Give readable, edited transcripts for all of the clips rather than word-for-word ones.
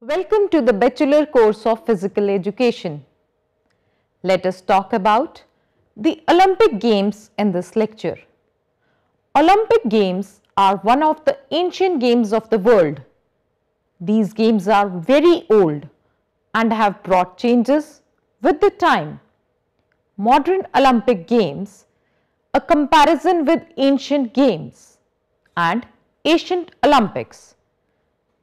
Welcome to the Bachelor course of Physical Education. Let us talk about the Olympic Games in this lecture. Olympic Games are one of the ancient games of the world. These games are very old and have brought changes with the time. Modern Olympic Games, a comparison with ancient games, and ancient Olympics.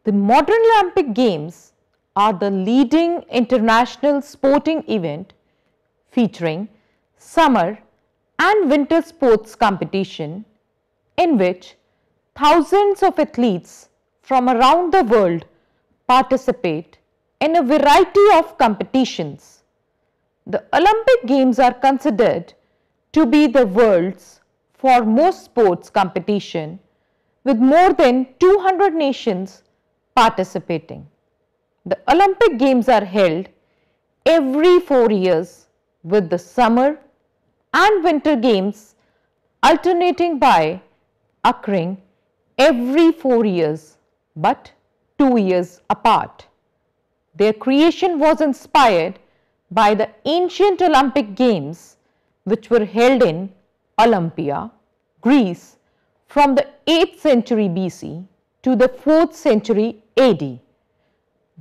The modern Olympic Games are the leading international sporting event featuring summer and winter sports competition in which thousands of athletes from around the world participate in a variety of competitions. The Olympic Games are considered to be the world's foremost sports competition with more than 200 nations participating. The Olympic Games are held every 4 years with the summer and winter games alternating by occurring every 4 years but 2 years apart. Their creation was inspired by the ancient Olympic Games which were held in Olympia, Greece from the 8th century BC to the 4th century AD.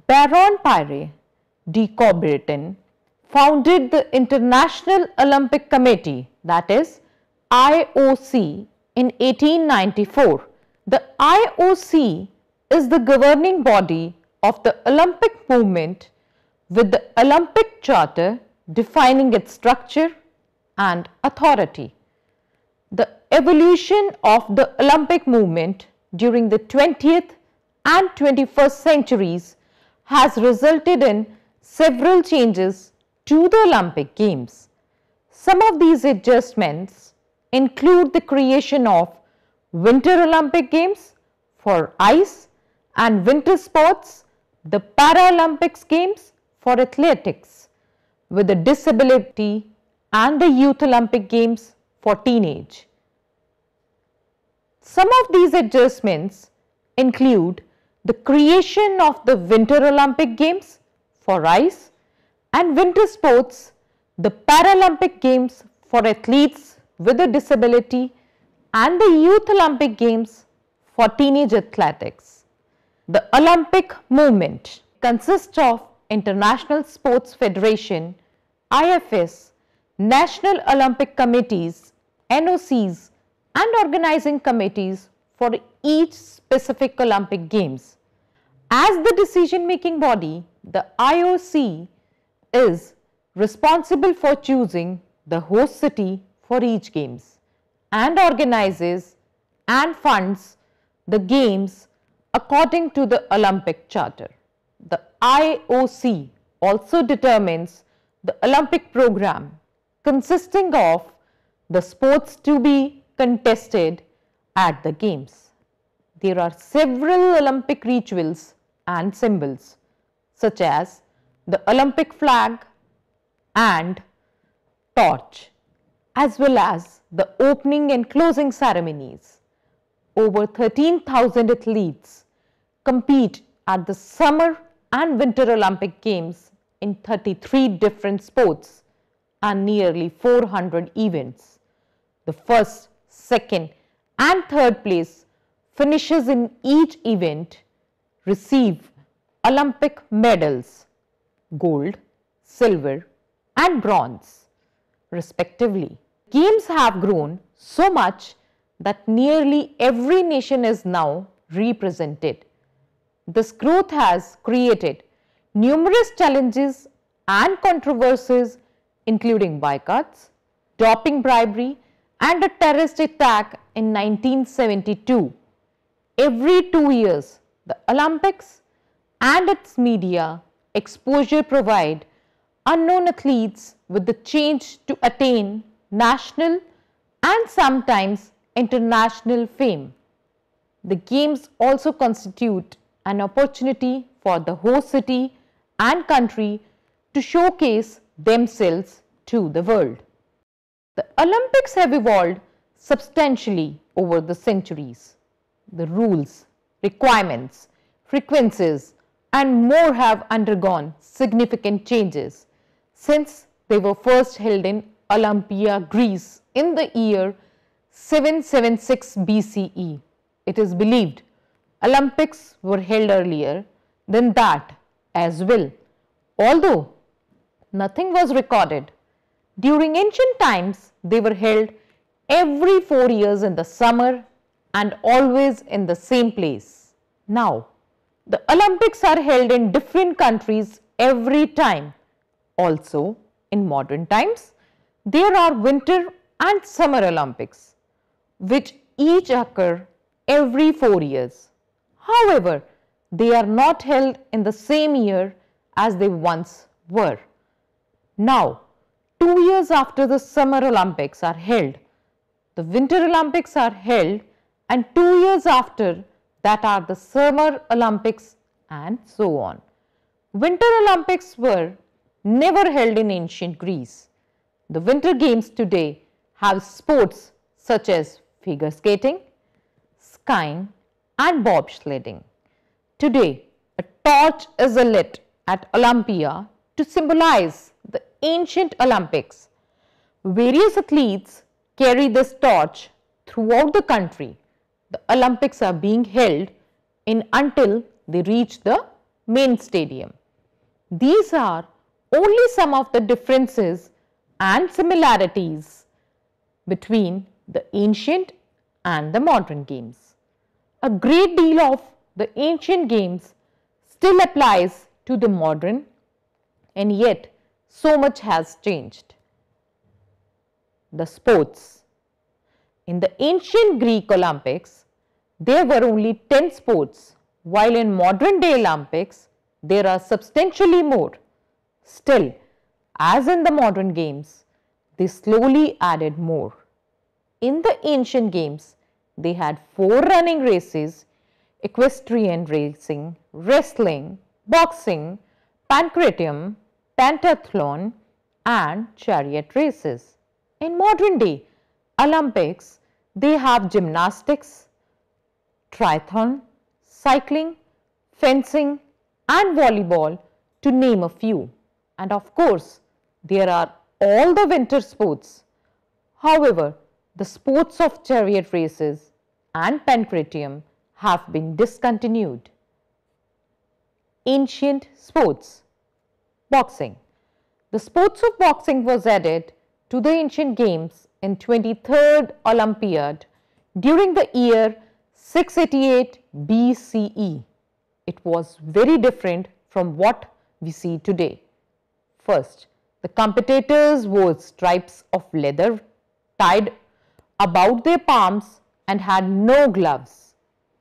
Baron Pierre de Coubertin founded the International Olympic Committee, that is IOC, in 1894. The IOC is the governing body of the Olympic movement with the Olympic Charter defining its structure and authority. The evolution of the Olympic movement during the 20th and 21st centuries has resulted in several changes to the Olympic Games. Some of these adjustments include the creation of Winter Olympic Games for ice and winter sports, the Paralympics Games for athletics with a disability, and the Youth Olympic Games for teenage. Some of these adjustments include the creation of the Winter Olympic Games for ice and winter sports, the Paralympic Games for athletes with a disability, and the Youth Olympic Games for teenage athletics. The Olympic movement consists of International Sports Federation, IFS, National Olympic Committees, NOCs, and organizing committees for each specific Olympic Games. As the decision-making body, the IOC is responsible for choosing the host city for each Games and organizes and funds the Games according to the Olympic Charter. The IOC also determines the Olympic program consisting of the sports to be contested at the Games. There are several Olympic rituals and symbols such as the Olympic flag and torch, as well as the opening and closing ceremonies. Over 13,000 athletes compete at the Summer and Winter Olympic Games in 33 different sports and nearly 400 events. The first, second and third place finishers in each event receive Olympic medals, gold, silver and bronze respectively. Games have grown so much that nearly every nation is now represented. This growth has created numerous challenges and controversies including boycotts, doping bribery, and a terrorist attack in 1972. Every 2 years, the Olympics and its media exposure provide unknown athletes with the chance to attain national and sometimes international fame. The Games also constitute an opportunity for the host city and country to showcase themselves to the world. The Olympics have evolved substantially over the centuries. The rules, requirements, frequencies, and more have undergone significant changes since they were first held in Olympia, Greece in the year 776 BCE. It is believed Olympics were held earlier than that as well, although nothing was recorded. During ancient times, they were held every 4 years in the summer and always in the same place. Now, the Olympics are held in different countries every time. Also, in modern times, there are Winter and Summer Olympics, which each occur every 4 years. However, they are not held in the same year as they once were. Now, 2 years after the Summer Olympics are held, the Winter Olympics are held, and 2 years after that are the Summer Olympics, and so on. Winter Olympics were never held in ancient Greece. The Winter Games today have sports such as figure skating, skiing, and bobsledding. Today, a torch is lit at Olympia to symbolize the ancient Olympics. Various athletes carry this torch throughout the country. The Olympics are being held in until they reach the main stadium. These are only some of the differences and similarities between the ancient and the modern games. A great deal of the ancient games still applies to the modern, and yet so much has changed. The sports. In the ancient Greek Olympics, there were only 10 sports, while in modern day Olympics, there are substantially more. Still, as in the modern games, they slowly added more. In the ancient games, they had 4 running races: equestrian racing, wrestling, boxing, pancratium, pentathlon, and chariot races. In modern day Olympics, they have gymnastics, triathlon, cycling, fencing, and volleyball, to name a few. And of course, there are all the winter sports. However, the sports of chariot races and pancratium have been discontinued. Ancient sports. Boxing. The sports of boxing was added to the ancient games in 23rd Olympiad during the year 688 BCE. It was very different from what we see today. First, the competitors wore stripes of leather tied about their palms and had no gloves.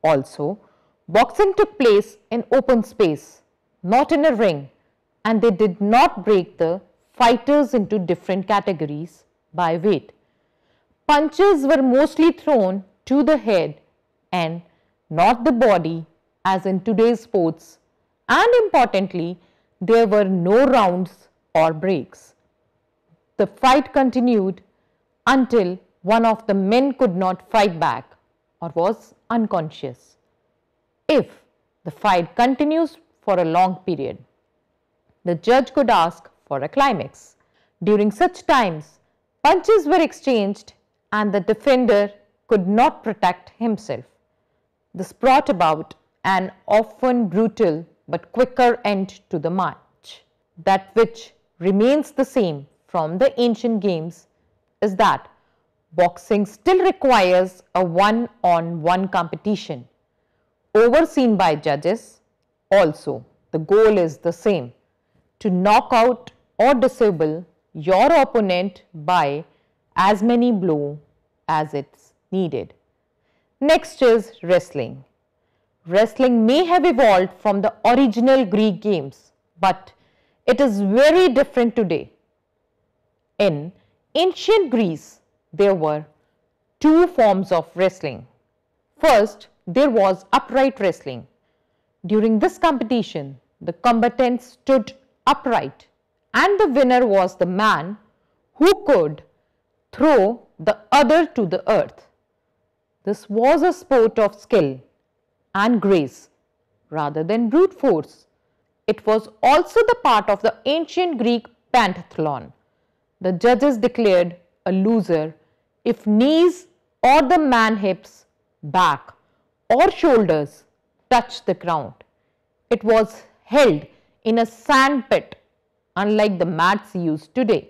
Also, boxing took place in open space, not in a ring, and they did not break the fighters into different categories by weight. Punches were mostly thrown to the head and not the body as in today's sports, and importantly, there were no rounds or breaks. The fight continued until one of the men could not fight back or was unconscious. If the fight continues for a long period, the judge could ask for a climax. During such times, punches were exchanged and the defender could not protect himself. This brought about an often brutal but quicker end to the match. That which remains the same from the ancient games is that boxing still requires a one-on-one competition, overseen by judges. Also, the goal is the same: to knock out or disable your opponent by as many blows as it's needed. Next is wrestling. Wrestling may have evolved from the original Greek games, but it is very different today. In ancient Greece, there were 2 forms of wrestling. First, there was upright wrestling. During this competition, the combatants stood upright and the winner was the man who could throw the other to the earth. This was a sport of skill and grace rather than brute force. It was also the part of the ancient Greek pentathlon. The judges declared a loser if knees or the man hips, back or shoulders touched the ground. It was held in a sand pit, unlike the mats used today.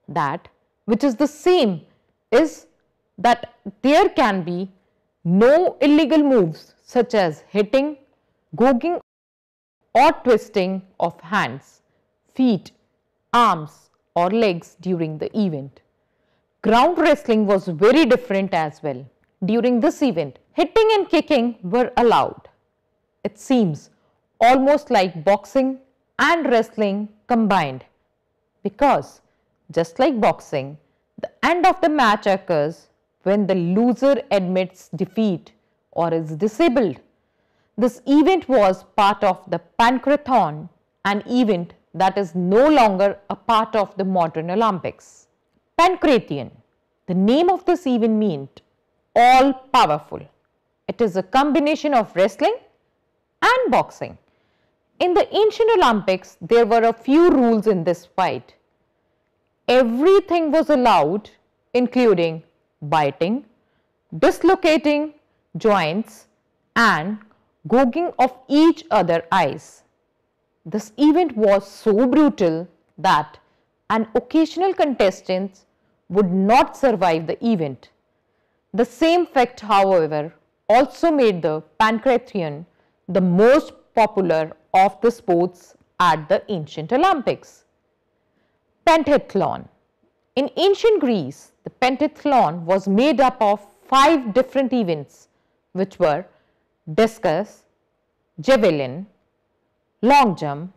That which is the same is that there can be no illegal moves such as hitting, gouging or twisting of hands, feet, arms or legs during the event. Ground wrestling was very different as well. During this event, hitting and kicking were allowed. It seems almost like boxing and wrestling combined, because just like boxing, the end of the match occurs when the loser admits defeat or is disabled. This event was part of the Pankrathon, an event that is no longer a part of the modern Olympics. Pancrathian. The name of this event meant all powerful. It is a combination of wrestling and boxing. In the ancient Olympics, there were a few rules in this fight. Everything was allowed, including biting, dislocating joints and gouging of each other's eyes. This event was so brutal that an occasional contestant would not survive the event. The same fact, however, also made the Pancrathian the most popular of the sports at the ancient Olympics. Pentathlon. In ancient Greece, the pentathlon was made up of 5 different events, which were discus, javelin, long jump,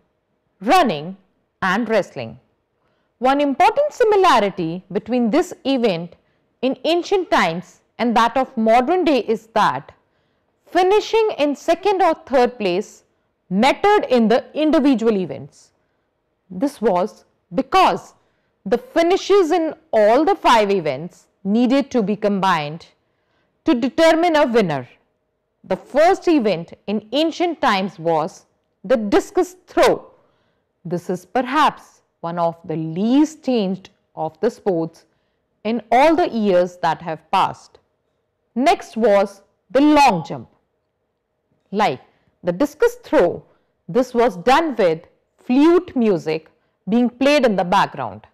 running and wrestling. One important similarity between this event in ancient times and that of modern day is that finishing in second or third place mattered in the individual events. This was because the finishes in all the 5 events needed to be combined to determine a winner. The first event in ancient times was the discus throw. This is perhaps one of the least changed of the sports in all the years that have passed. Next was the long jump. Like the discus throw, this was done with flute music being played in the background.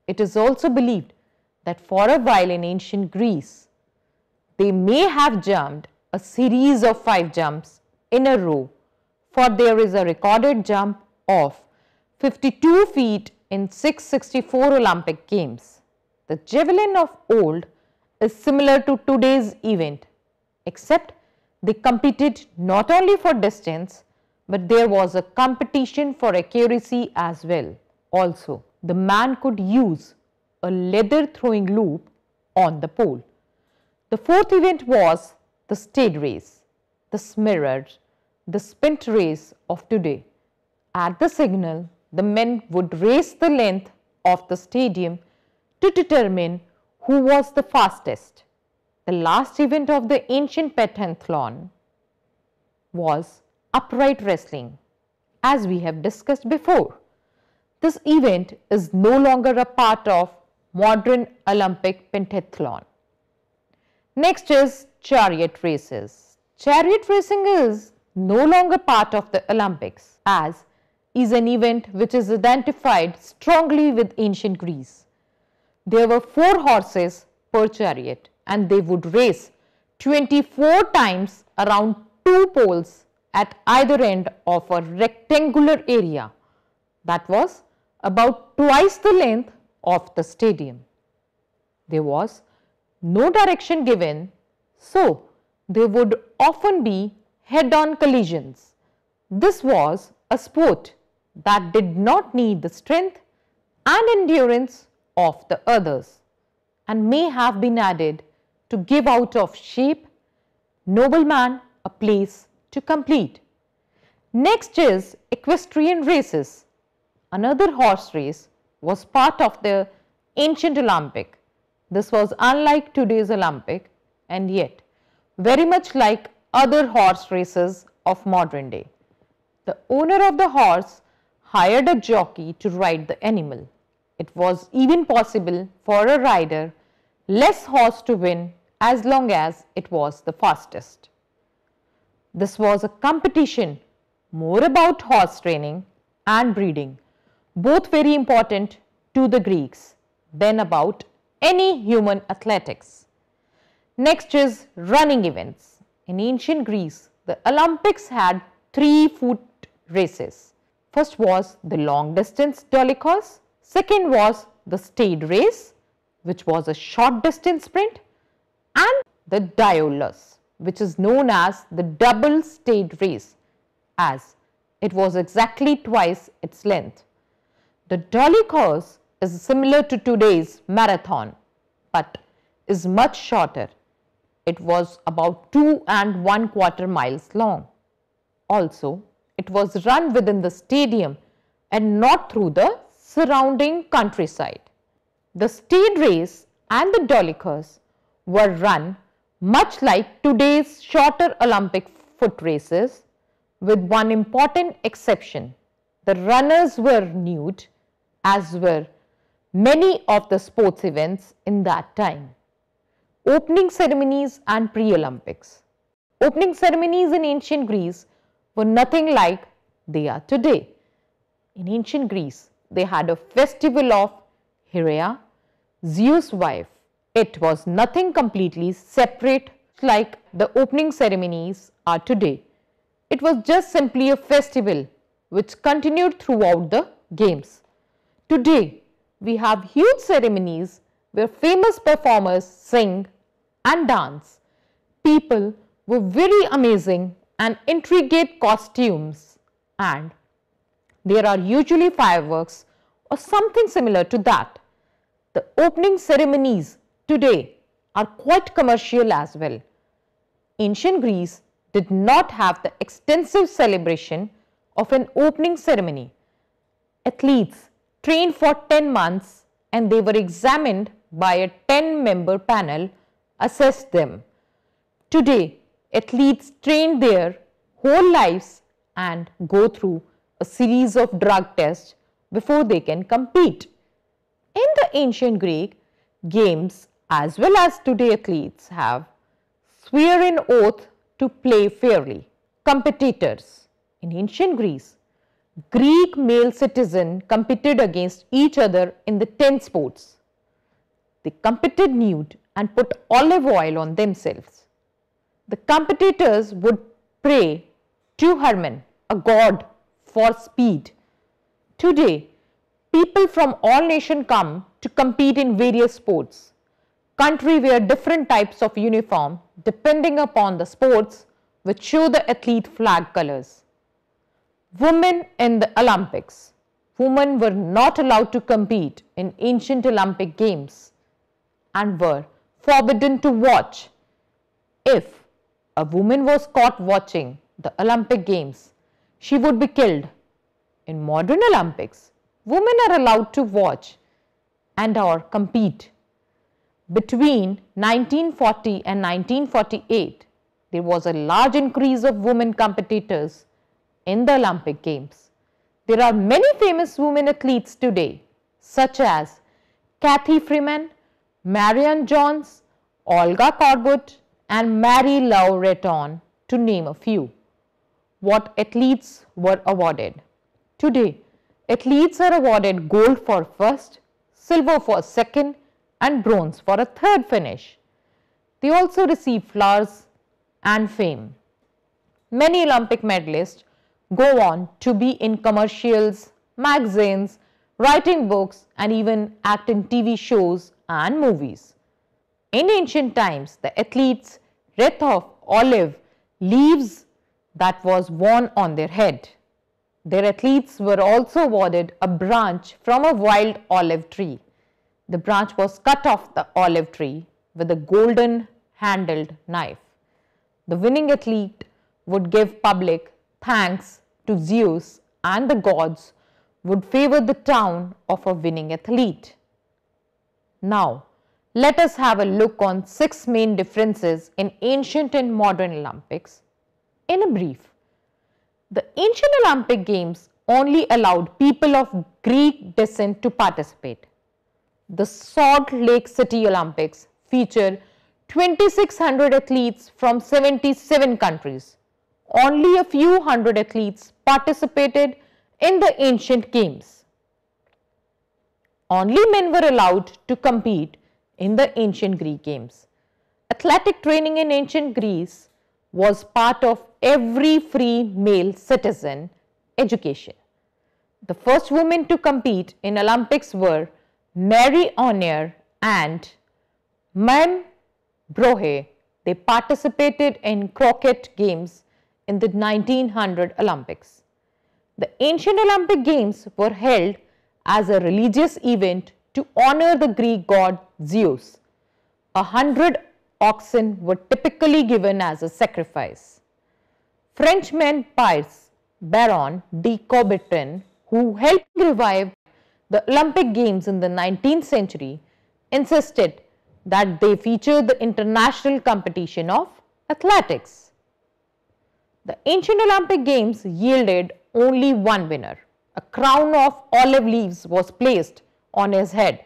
It is also believed that for a while in ancient Greece, they may have jumped a series of 5 jumps in a row, for there is a recorded jump of 52 feet in 664 Olympic Games. The javelin of old is similar to today's event, except they competed not only for distance, but there was a competition for accuracy as well. Also, the man could use a leather throwing loop on the pole. The fourth event was the stage race. This mirrored the sprint race of today. At the signal, the men would race the length of the stadium to determine who was the fastest. The last event of the ancient pentathlon was upright wrestling, as we have discussed before. This event is no longer a part of modern Olympic pentathlon. Next is chariot races. Chariot racing is no longer part of the Olympics, as is an event which is identified strongly with ancient Greece. There were 4 horses per chariot and they would race 24 times around 2 poles at either end of a rectangular area that was about twice the length of the stadium. There was no direction given, so there would often be head-on collisions. This was a sport that did not need the strength and endurance of the others and may have been added to give out of shape nobleman a place to complete. Next is equestrian races. Another horse race was part of the ancient Olympic. This was unlike today's Olympic and yet very much like other horse races of modern day. The owner of the horse hired a jockey to ride the animal. It was even possible for a rider less horse to win as long as it was the fastest. This was a competition more about horse training and breeding, both very important to the Greeks, than about any human athletics. Next is running events. In ancient Greece, the Olympics had 3 foot races. First was the long distance dolichos. Second was the stage race, which was a short distance sprint, and the diolus, which is known as the double stage race, as it was exactly twice its length. The dolichos is similar to today's marathon, but is much shorter. It was about 2 1/4 miles long. Also, it was run within the stadium and not through the surrounding countryside. The stage race and the dolichos were run much like today's shorter Olympic foot races, with one important exception. The runners were nude, as were many of the sports events in that time. Opening ceremonies and pre-Olympics. Opening ceremonies in ancient Greece were nothing like they are today. In ancient Greece, they had a festival of Hera, Zeus' wife. It was nothing completely separate like the opening ceremonies are today. It was just simply a festival which continued throughout the games. Today, we have huge ceremonies where famous performers sing and dance. People with very amazing and intricate costumes, and there are usually fireworks or something similar to that. The opening ceremonies today are quite commercial as well. Ancient Greece did not have the extensive celebration of an opening ceremony. Athletes trained for 10 months and they were examined by a 10-member panel, assessed them. Today, athletes train their whole lives and go through a series of drug tests before they can compete. In the ancient Greek games, as well as today, athletes have swear an oath to play fairly. Competitors. In ancient Greece, Greek male citizens competed against each other in the 10 sports. They competed nude and put olive oil on themselves. The competitors would pray to Hermes, a god, for speed. Today, people from all nations come to compete in various sports. Countries wear different types of uniform depending upon the sports, which show the athlete flag colors. Women in the Olympics. Women were not allowed to compete in ancient Olympic games and were forbidden to watch. If a woman was caught watching the Olympic games, she would be killed. In modern Olympics, women are allowed to watch and or compete. Between 1940 and 1948, there was a large increase of women competitors in the Olympic Games. There are many famous women athletes today, such as Kathy Freeman, Marianne Jones, Olga Korbut, and Mary Lou Retton, to name a few. What athletes were awarded? Today, athletes are awarded gold for first, silver for second, and bronze for a third finish. They also receive flowers and fame. Many Olympic medalists go on to be in commercials, magazines, writing books, and even act in TV shows and movies. In ancient times, the athletes' wreath of olive leaves that was worn on their head. Their athletes were also awarded a branch from a wild olive tree. The branch was cut off the olive tree with a golden handled knife. The winning athlete would give public thanks to Zeus, and the gods would favor the town of a winning athlete. Now, let us have a look on 6 main differences in ancient and modern Olympics. In a brief, The ancient Olympic Games only allowed people of Greek descent to participate. The Salt Lake City Olympics feature 2,600 athletes from 77 countries. Only a few hundred athletes participated in the ancient games. Only men were allowed to compete in the ancient Greek games. Athletic training in ancient Greece was part of every free male citizen education. The first women to compete in Olympics were Mary Onier and Mem Brohe. They participated in croquet games in the 1900 Olympics. The ancient Olympic Games were held as a religious event to honor the Greek god Zeus. 100 oxen were typically given as a sacrifice. Frenchman Pierre Baron de Coubertin, who helped revive the Olympic Games in the 19th century, insisted that they feature the international competition of athletics. The ancient Olympic Games yielded only one winner. A crown of olive leaves was placed on his head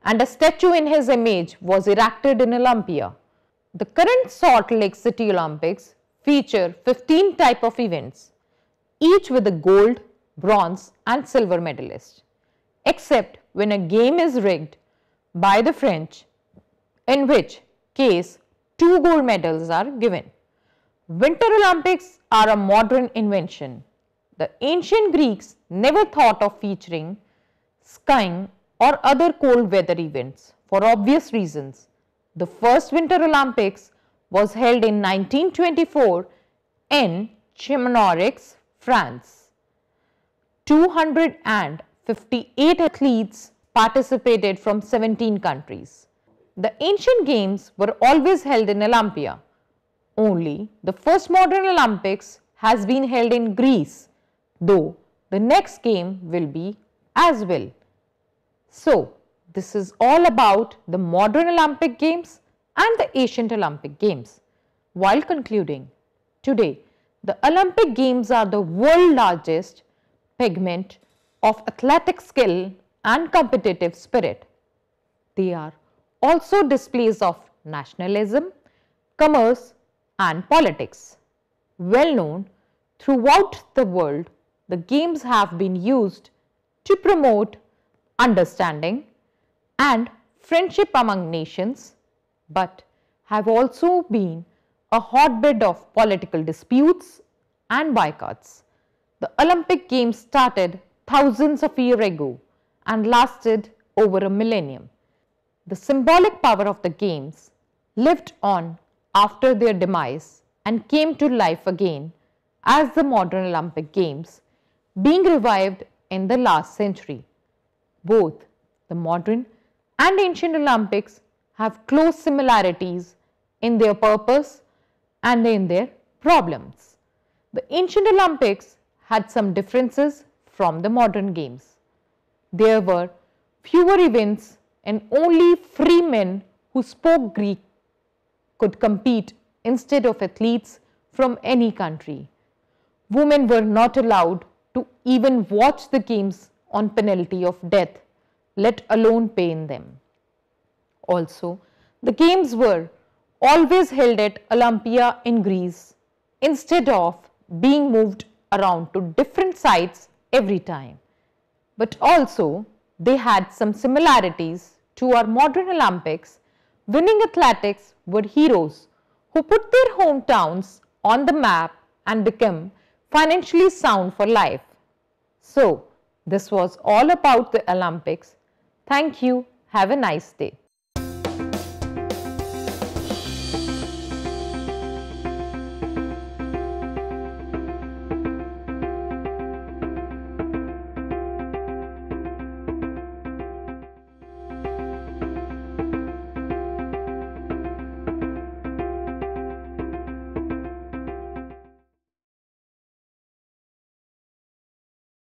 and a statue in his image was erected in Olympia. The current Salt Lake City Olympics feature 15 types of events, each with a gold, bronze and silver medalist, except when a game is rigged by the French, in which case 2 gold medals are given. Winter Olympics are a modern invention. The ancient Greeks never thought of featuring skiing or other cold weather events for obvious reasons. The first Winter Olympics was held in 1924 in Chamonix, France. 258 athletes participated from 17 countries. The ancient games were always held in Olympia. Only the first modern Olympics has been held in Greece, though the next game will be as well. So, this is all about the modern Olympic Games and the ancient Olympic Games. While concluding, today the Olympic Games are the world's largest pigment of athletic skill and competitive spirit. They are also displays of nationalism, commerce and politics. Well known throughout the world, the games have been used to promote understanding and friendship among nations, but have also been a hotbed of political disputes and boycotts. The Olympic Games started thousands of years ago and lasted over a millennium. The symbolic power of the games lived on after their demise and came to life again as the modern Olympic Games, being revived in the last century. Both the modern and ancient Olympics have close similarities in their purpose and in their problems. The ancient Olympics had some differences from the modern games. There were fewer events and only free men who spoke Greek could compete instead of athletes from any country. Women were not allowed to even watch the games on penalty of death, let alone pay in them. Also, the games were always held at Olympia in Greece instead of being moved around to different sites every time. But also, they had some similarities to our modern Olympics. Winning athletics were heroes who put their hometowns on the map and became financially sound for life. So, this was all about the Olympics. Thank you. Have a nice day.